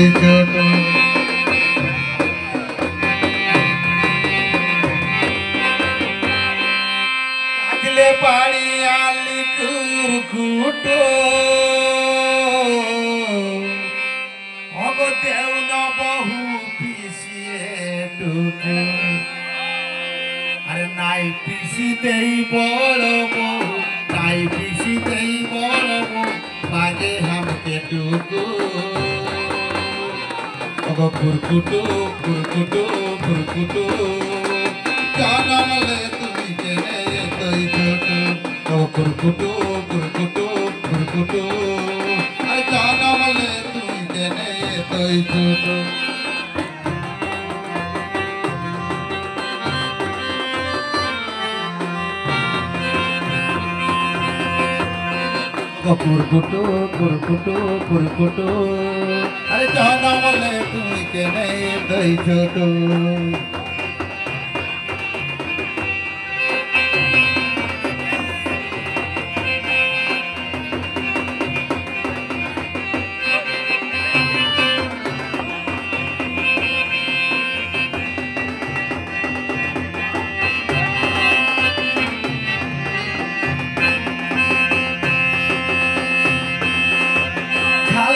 এতই ছোট কাজলে পাড়ি আলি কুরকুটো অগতেও ন বহু পিছিয়ে টুকু আরে নাই পিছিতেই বড় বউ নাই পিছিতেই বড় বউ বাগে হামকে টুকু অগো কুরকুটো কুরকুটো কুরকুটো জানালে তুমি কেনে এতই ছোট অগো কুরকুটো কুরকুটো কুরকুটো আরে জানালে তুমি কেনে এতই ছোট কুরকুটো কুরকুটো কুরকুটো আরে জানালে তুমি কেনে এতই ছোট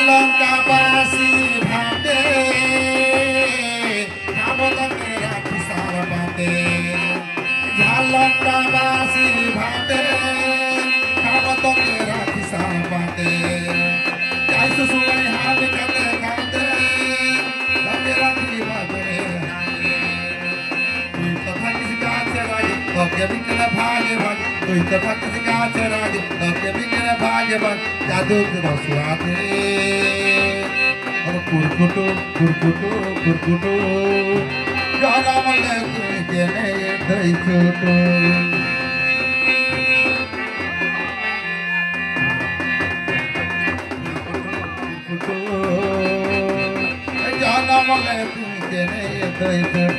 লঙ্কাবাসী ভাতে খাবতকে রাখি সার পাতে ঝালঙ্কাবাসী ভাতে খাবতকে রাখি সার পাতে চাইছো সুবাই হাত কাতে খাতে তাকে রাখি বাজরে তুই তো থাকিস গাছে রাগে তোকে বিকেলে ভাগে ভাগ তুই তো থাকিস গাছে রাগে তোকে বিকেলে ভাগে ভাগ জাদু রসুয়াতে কুরকুটো কুরকুটো কুরকুটো জানালে তুমি কেনে এতই ছোট জানালে তুমি কেনে এতই ছোট